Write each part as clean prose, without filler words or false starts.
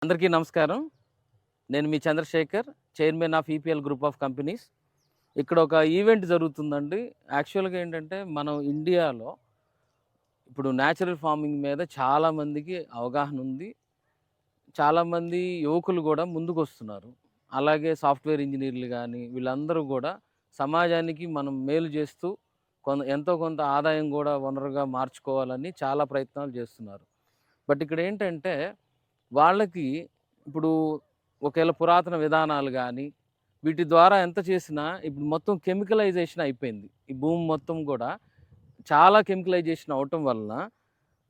అందరికీ నమస్కారం. నేను మీ Chandrashekar, chairman of EPL group of companies. ఇక్కడ ఒక ఈవెంట్ జరుగుతుందండి. యాక్చువల్‌గా ఏంటంటే, మనం ఇండియాలో ఇప్పుడు న్యాచురల్ ఫార్మింగ్ మీద చాలామందికి అవగాహన ఉంది. చాలామంది యువకులు గూడా ముందుకొస్తున్నారు. అలాగే సాఫ్ట్‌వేర్ ఇంజినీర్లు గానీ, వీళ్ళందరూ గూడా సమాజానికి మనం మేలు చేస్తూ ఎంతో కొంత ఆదాయం గూడా వనరుగా మార్చుకోవాలని చాలా ప్రయత్నాలు చేస్తున్నారు. బట్ ఇక్కడేంటంటే, వాళ్ళకి ఇప్పుడు ఒకవేళ పురాతన విధానాలు గానీ, వీటి ద్వారా ఎంత చేసినా ఇప్పుడు మొత్తం కెమికలైజేషన్ అయిపోయింది. ఈ భూమి మొత్తం గూడా చాలా కెమికలైజేషన్ అవ్వటం వలన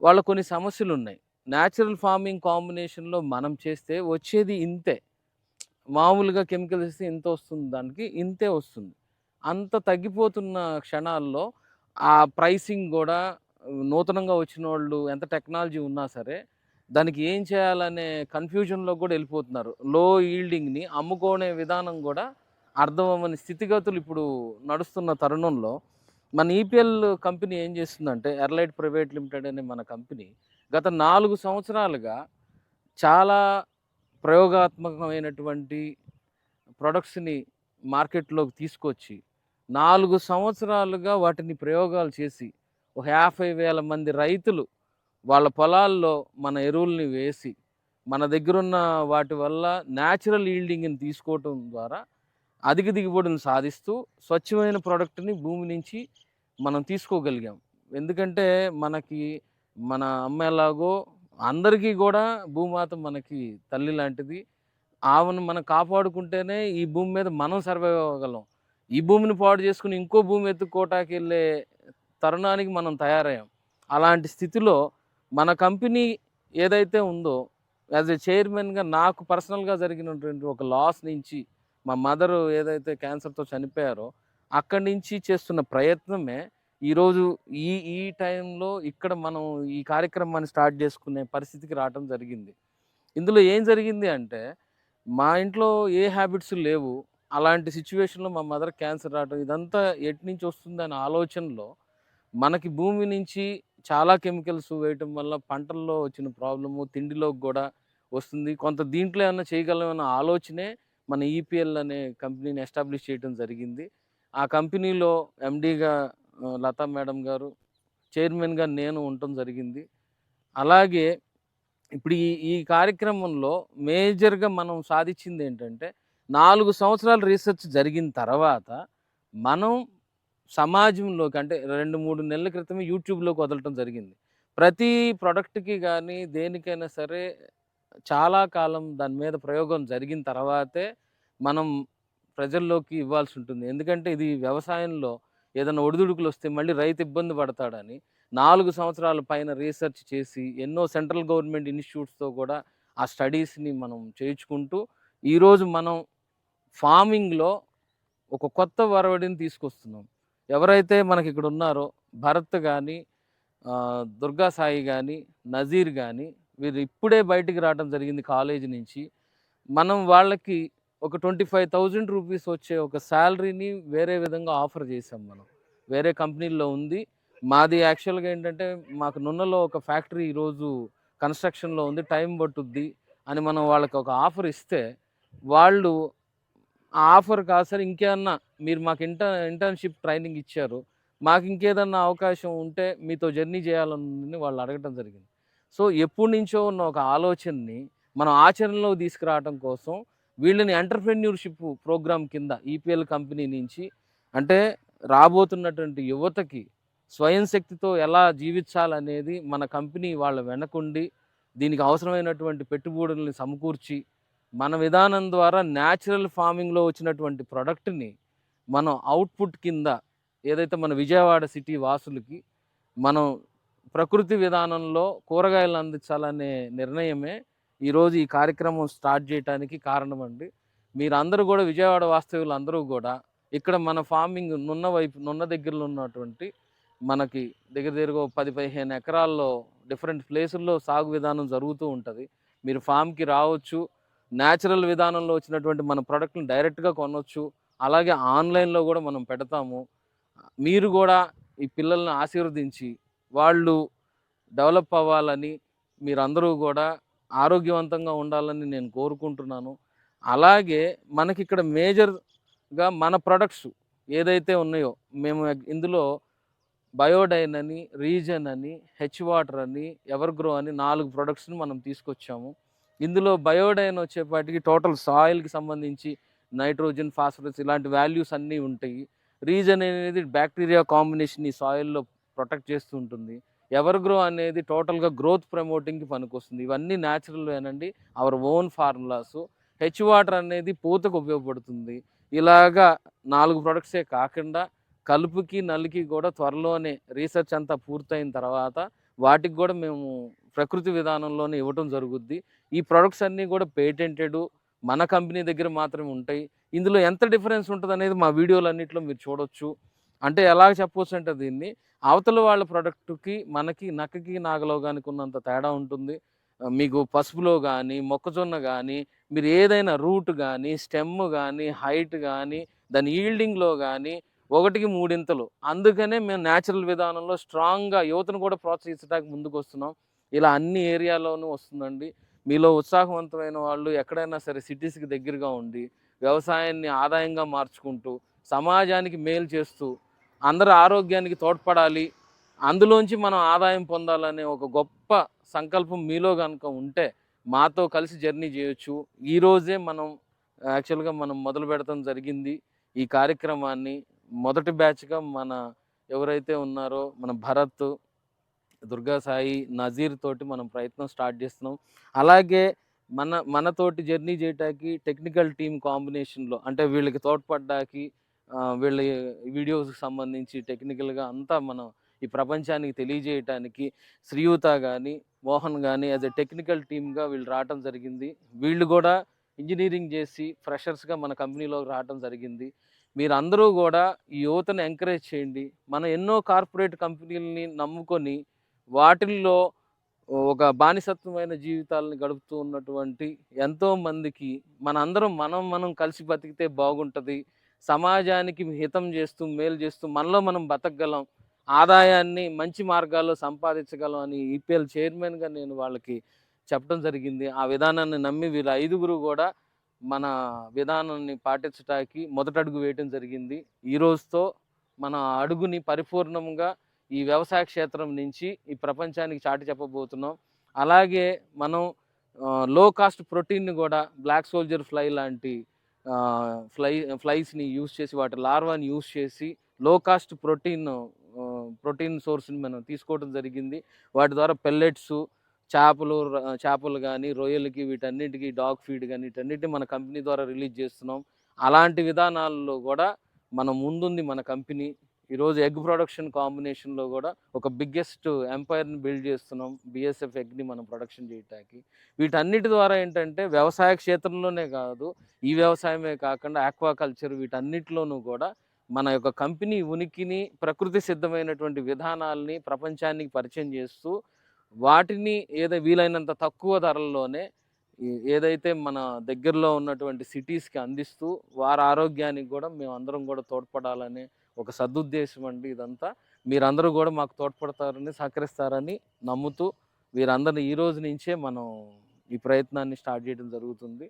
వాళ్ళకి కొన్ని సమస్యలున్నాయి. నేచురల్ ఫార్మింగ్ కాంబినేషన్‌లో మనం చేస్తే వచ్చేది ఇంతే. మామూలుగా కెమికల్స్ ఏస్తే ఇంతొస్తుంది దానికి, ఇంతే వస్తుంది. అంత తగ్గిపోతున్న క్షణాల్లో ఆ ప్రైసింగ్ గూడా నూతనంగా వచ్చినోళ్ళు ఎంత టెక్నాలజీ ఉన్నా సరే, దానికి ఏం చేయాలనే కన్‌ఫ్యూజన్‌లో గూడా ఎళ్ళిపోతున్నారు. లో ఈల్డింగ్‌ని అమ్ముకునే విధానం గూడా అర్థం అవ్వని స్థితిగతులు ఇప్పుడు నడుస్తున్న తరుణంలో, మన ఈపీఎల్ కంపెనీ ఏం చేస్తుందంటే, ఎర్లైట్ ప్రైవేట్ లిమిటెడ్ అనే మన కంపెనీ గత 4 సంవత్సరాలుగా చాలా ప్రయోగాత్మకమైనటువంటి ప్రొడక్ట్స్‌ని మార్కెట్‌లోకి తీసుకొచ్చి, 4 సంవత్సరాలుగా వాటిని ప్రయోగాలు చేసి, ఒక 50,000 మంది రైతులు వాళ్ళ పొలాల్లో మన ఎరువుల్ని వేసి, మన దగ్గరున్న వాటి వల్ల న్యాచురల్ ఈల్డింగ్‌ని తీసుకోవటం ద్వారా అధిక దిగుబడులను సాధిస్తూ, స్వచ్ఛమైన ప్రొడక్ట్‌ని భూమి నుంచి మనం తీసుకోగలిగాం. ఎందుకంటే, మనకి మన అమ్మ ఎలాగో అందరికీ గూడా భూమాత మనకి తల్లి లాంటిది. ఆమెను మనం కాపాడుకుంటేనే ఈ భూమి మీద మనం సర్వైవ్ అవ్వగలం. ఈ భూమిని పాడు చేసుకొని ఇంకో భూమి ఎత్తుక్కోవటానికెళ్ళే తరుణానికి మనం తయారయ్యాం. అలాంటి స్థితిలో మన కంపెనీ ఏదైతే ఉందో, యాస్ ఎ చైర్మన్‌గా నాకు పర్సనల్‌గా జరిగినటువంటి ఒక లాస్ నుంచి, మా మదరు ఏదైతే క్యాన్సర్‌తో చనిపోయారో, అక్కడి నుంచి చేస్తున్న ప్రయత్నమే ఈరోజు ఈ ఈ టైంలో ఇక్కడ మనం ఈ కార్యక్రమాన్ని స్టార్ట్ చేసుకునే పరిస్థితికి రావటం జరిగింది. ఇందులో ఏం జరిగింది అంటే, మా ఇంట్లో ఏ హ్యాబిట్స్ లేవు. అలాంటి సిట్యుయేషన్‌లో మా మదర్‌కి క్యాన్సర్ రావటం ఇదంతా ఎటునుంచి వస్తుందనే ఆలోచనలో, మనకి భూమి నుంచి చాలా కెమికల్స్ వేయటం వల్ల పంటల్లో వచ్చిన ప్రాబ్లము, తిండిలోకి గూడా వస్తుంది. కొంత దీంట్లో ఏమన్నా చేయగలమన్న ఆలోచనే మన ఈపీఎల్ అనే కంపెనీని ఎస్టాబ్లిష్ చేయటం జరిగింది. ఆ కంపెనీలో ఎండీగా లతా మేడం గారు, చైర్మన్‌గా నేను ఉండటం జరిగింది. అలాగే ఇప్పుడు ఈ ఈ కార్యక్రమంలో మేజర్‌గా మనం సాధిచ్చిందేంటంటే, 4 సంవత్సరాలు రీసెర్చ్ జరిగిన తర్వాత, మనం సమాజంలోకి అంటే 2, 3 నెలల క్రితమే యూట్యూబ్‌లోకి వదలటం జరిగింది. ప్రతి ప్రొడక్ట్‌కి గానీ, దేనికైనా సరే చాలా కాలం దాని మీద ప్రయోగం జరిగిన తర్వాతే మనం ప్రజల్లోకి ఇవ్వాల్సుంటుంది. ఎందుకంటే ఇది వ్యవసాయంలో ఏదైనా ఒడిదుడుకులొస్తే మళ్ళీ రైతు ఇబ్బంది పడతాడని 4 సంవత్సరాల పైన రీసెర్చ్ చేసి ఎన్నో సెంట్రల్ గవర్నమెంట్ ఇన్‌స్టిట్యూట్స్‌తో కూడా ఆ స్టడీస్‌ని మనం చేయించుకుంటూ ఈరోజు మనం ఫార్మింగ్‌లో ఒక కొత్త ఒరవడిని తీసుకొస్తున్నాం. ఎవరైతే మనకిక్కడ ఉన్నారో భరత్ గానీ, దుర్గా సాయి గానీ, నజీర్ గానీ వీరు ఇప్పుడే బయటికి రావటం జరిగింది కాలేజీ నుంచి. మనం వాళ్ళకి ఒక ₹25,000 వచ్చే ఒక సాలరీని వేరే విధంగా ఆఫర్ చేశాం మనం. వేరే కంపెనీల్లో ఉంది. మాది యాక్చువల్‌గా ఏంటంటే, మాకు నున్నలో ఒక ఫ్యాక్టరీ ఈరోజు కన్‌స్ట్రక్షన్‌లో ఉంది. టైం పట్టుద్ది అని మనం వాళ్ళకి ఒక ఆఫర్ ఇస్తే, వాళ్ళు ఆ ఆఫర్ కాదు సార్ ఇంకేమన్నా మీరు మాకు ఇంటర్న్‌షిప్ ట్రైనింగ్ ఇచ్చారు. మాకు ఇంకేదన్నా అవకాశం ఉంటే మీతో జర్నీ చేయాలని వాళ్ళు అడగటం జరిగింది. సో, ఎప్పటినుంచో ఉన్న ఒక ఆలోచనని మనం ఆచరణలోకి తీసుకురావటం కోసం వీళ్ళని ఎంటర్‌ప్రెన్యూర్‌షిప్ ప్రోగ్రామ్ కింద ఈపీఎల్ కంపెనీ నుంచి అంటే రాబోతున్నటువంటి యువతకి స్వయం శక్తితో ఎలా జీవించాలనేది మన కంపెనీ వాళ్ళ వెనకుండి దీనికి అవసరమైనటువంటి పెట్టుబడుల్ని సమకూర్చి మన విధానం ద్వారా న్యాచురల్ ఫార్మింగ్‌లో వచ్చినటువంటి ప్రొడక్ట్‌ని మనం అవుట్‌పుట్ కింద ఏదైతే మన విజయవాడ సిటీ వాసులకి మనం ప్రకృతి విధానంలో కూరగాయలను అందించాలనే నిర్ణయమే ఈరోజు ఈ కార్యక్రమం స్టార్ట్ చేయటానికి కారణమండి. మీరందరూ గూడా విజయవాడ వాస్తవ్యులందరూ గూడా ఇక్కడ మన ఫార్మింగ్ నున్న దగ్గరలో ఉన్నటువంటి మనకి దగ్గర దగ్గరగా ఓ 10, 15 ఎకరాల్లో డిఫరెంట్ ప్లేసుల్లో సాగు విధానం జరుగుతూ ఉంటది. మీరు ఫామ్‌కి రావచ్చు. న్యాచురల్ విధానంలో వచ్చినటువంటి మన ప్రొడక్ట్‌ని డైరెక్ట్‌గా కొనొచ్చు. అలాగే ఆన్‌లైన్‌లో గూడా మనం పెడతాము. మీరు గూడా ఈ పిల్లల్ని ఆశీర్వదించి, వాళ్ళు డెవలప్ అవ్వాలని మీరందరూ గూడా ఆరోగ్యవంతంగా ఉండాలని నేను కోరుకుంటున్నాను. అలాగే మనకిక్కడ మేజర్‌గా మన ప్రొడక్ట్స్ ఏదైతే ఉన్నాయో మేము ఇందులో బయోడైన్ అని, రీజన్ అని, హెచ్ వాటర్ అని, ఎవర్‌గ్రో అని 4 ప్రొడక్ట్స్‌ని మనం తీసుకొచ్చాము. ఇందులో బయోడైన్ వచ్చేపాటికి టోటల్ సాయిల్‌కి సంబంధించి నైట్రోజన్, ఫాస్ఫరస్ ఇలాంటి వాల్యూస్ అన్నీ ఉంటాయి. రీజన్ అనేది బ్యాక్టీరియా కాంబినేషన్ ఈ సాయిల్‌లో ప్రొటెక్ట్ చేస్తూ ఉంటుంది. ఎవర్‌గ్రో అనేది టోటల్‌గా గ్రోత్ ప్రమోటింగ్‌కి పనికొస్తుంది. ఇవన్నీ న్యాచురల్‌వేనండి. Our own formulas. H water అనేది పూతకు ఉపయోగపడుతుంది. ఇలాగా 4 ప్రొడక్ట్సే కాకుండా కలుపుకి, నల్లికి కూడా త్వరలోనే రీసెర్చ్ అంతా పూర్తయిన తర్వాత వాటికి కూడా మేము ప్రకృతి విధానంలోనే ఇవ్వటం జరుగుద్ది. ఈ ప్రొడక్ట్స్ అన్నీ కూడా పేటెంటెడు. మన కంపెనీ దగ్గర మాత్రమే ఉంటాయి. ఇందులో ఎంత డిఫరెన్స్ ఉంటదనేది మా వీడియోలన్నిట్లో మీరు చూడొచ్చు. అంటే ఎలా చెప్పొచ్చంటే దీన్ని, అవతల వాళ్ళ ప్రొడక్ట్‌కి, మనకి నక్కకి, నాగలోగానికి ఉన్నంత తేడా ఉంటుంది. మీకు పసుపులో గానీ, మొక్కజొన్న గానీ, మీరు ఏదైనా రూట్ గానీ, స్టెమ్ గానీ, హైట్ గానీ, దాని ఈల్డింగ్‌లో గానీ ఒకటికి మూడింతలు. అందుకనే మేము న్యాచురల్ విధానంలో స్ట్రాంగ్‌గా యువతను కూడా ప్రోత్సహించడానికి ముందుకొస్తున్నాం. ఇలా అన్ని ఏరియాలోనూ వస్తుందండి. మీలో ఉత్సాహవంతమైన వాళ్ళు ఎక్కడైనా సరే సిటీస్‌కి దగ్గరగా ఉండి, వ్యవసాయాన్ని ఆదాయంగా మార్చుకుంటూ, సమాజానికి మేలు చేస్తూ, అందరి ఆరోగ్యానికి తోడ్పడాలి, అందులోంచి మనం ఆదాయం పొందాలనే ఒక గొప్ప సంకల్పం మీలో గనుక ఉంటే, మాతో కలిసి జర్నీ చేయొచ్చు. ఈరోజే మనం యాక్చువల్‌గా మనం మొదలు పెడతం జరిగింది ఈ కార్యక్రమాన్ని. మొదటి బ్యాచ్‌గా మన ఎవరైతే ఉన్నారో మన భరత్, దుర్గా సాయి, నజీర్ తోటి మనం ప్రయత్నం స్టార్ట్ చేస్తున్నాం. అలాగే మనతోటి జర్నీ చేయటానికి టెక్నికల్ టీమ్ కాంబినేషన్‌లో అంటే వీళ్ళకి తోడ్పడ్డానికి వీళ్ళ వీడియోస్‌కి సంబంధించి టెక్నికల్‌గా అంతా మనం ఈ ప్రపంచానికి తెలియజేయటానికి శ్రీయుత గాని, మోహన్ గాని యాస్ ఎ టెక్నికల్ టీమ్‌గా వీళ్ళు రావటం జరిగింది. వీళ్ళు గూడా ఇంజినీరింగ్ చేసి ఫ్రెషర్స్‌గా మన కంపెనీలోకి రావటం జరిగింది. మీరందరూ గూడా ఈ యువతను ఎంకరేజ్ చేయండి. మనం ఎన్నో కార్పొరేట్ కంపెనీలని నమ్ముకొని వాటిల్లో ఒక బానిసత్వమైన జీవితాలను గడుపుతూ ఉన్నటువంటి ఎంతోమందికి మనం కలిసి బతికితే బాగుంటది. సమాజానికి హితం చేస్తూ, మేలు చేస్తూ మనలో మనం బతకగలం. ఆదాయాన్ని మంచి మార్గాల్లో సంపాదించగలం అని ఈపీఎల్ చైర్మన్‌గా నేను వాళ్ళకి చెప్పడం జరిగింది. ఆ విధానాన్ని నమ్మి వీళ్ళు 5గురు గూడా మన విధానాన్ని పాటించటానికి మొదటడుగు వేయటం జరిగింది. ఈ రోజుతో మన అడుగుని పరిపూర్ణంగా ఈ వ్యవసాయ క్షేత్రం నుంచి ఈ ప్రపంచానికి చాటి చెప్పబోతున్నాం. అలాగే మనం లో కాస్ట్ ప్రోటీన్‌ని గూడా బ్లాక్ సోల్జర్ ఫ్లై లాంటి ఫ్లైస్‌ని యూజ్ చేసి వాటి లార్వాని యూజ్ చేసి లో కాస్ట్ ప్రోటీన్ సోర్స్‌ని మనం తీసుకోవడం జరిగింది. వాటి ద్వారా పెల్లెట్సు, చేపలు గానీ, రొయ్యలకి వీటన్నిటికి డాగ్ ఫీడ్ గానీ వీటన్నిటిని మన కంపెనీ ద్వారా రిలీజ్ చేస్తున్నాం. అలాంటి విధానాల్లో గూడా మన ముందుంది మన కంపెనీ. ఈరోజు ఎగ్ ప్రొడక్షన్ కాంబినేషన్‌లో గూడా ఒక బిగ్గెస్ట్ ఎంపైర్‌ని బిల్డ్ చేస్తున్నాం. బీఎస్ఎఫ్ ఎగ్‌ని మనం ప్రొడక్షన్ చేయటానికి. వీటన్నిటి ద్వారా ఏంటంటే వ్యవసాయ క్షేత్రంలోనే కాదు, ఈ వ్యవసాయమే కాకుండా ఆక్వాకల్చర్ వీటన్నిటిలోనూ గూడా మన యొక్క కంపెనీ ఉనికిని, ప్రకృతి సిద్ధమైనటువంటి విధానాల్ని ప్రపంచానికి పరిచయం చేస్తూ, వాటిని వీలైనంత తక్కువ ధరల్లోనే ఏదైతే మన దగ్గరలో ఉన్నటువంటి సిటీస్‌కి అందిస్తూ, వారి ఆరోగ్యానికి గూడా మేమందరం గూడా తోడ్పడాలనే ఒక సదుద్దేశం అండి ఇదంతా. మీరందరూ గూడా మాకు తోడ్పడతారని, సహకరిస్తారని నమ్ముతూ, వీరందరిని ఈ రోజు నుంచే మనం ఈ ప్రయత్నాన్ని స్టార్ట్ చేయడం జరుగుతుంది.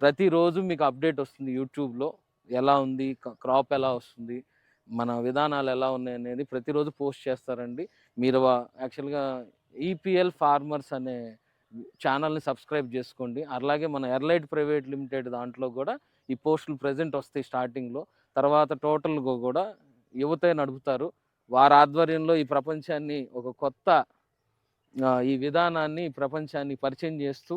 ప్రతిరోజు మీకు అప్డేట్ వస్తుంది యూట్యూబ్‌లో. ఎలా ఉంది, క్రాప్ ఎలా వస్తుంది, మన విధానాలు ఎలా ఉన్నాయనేది ప్రతిరోజు పోస్ట్ చేస్తారండి. మీరు యాక్చువల్‌గా ఈపీఎల్ ఫార్మర్స్ అనే ఛానల్‌ని సబ్స్క్రైబ్ చేసుకోండి. అలాగే మన ఎర్లైట్ ప్రైవేట్ లిమిటెడ్ దాంట్లో గూడా ఈ పోస్టులు ప్రెజెంట్ వస్తాయి స్టార్టింగ్‌లో. తర్వాత టోటల్‌గా గూడా యువతే నడుపుతారు. వారి ఆధ్వర్యంలో ఈ ప్రపంచాన్ని ఒక కొత్త ఈ విధానాన్ని ప్రపంచానికి పరిచయం చేస్తూ,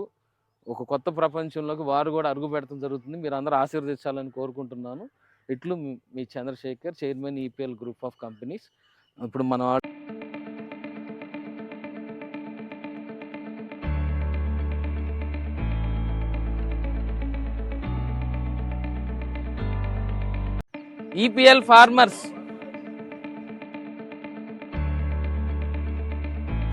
ఒక కొత్త ప్రపంచంలోకి వారు గూడా అడుగు పెడతం జరుగుతుంది. మీరందరూ ఆశీర్వదించాలని కోరుకుంటున్నాను. ఇట్లు మీ Chandrashekar, chairman EPL group of companies. ఇప్పుడు మనం ఈపీఎల్ ఫార్మర్స్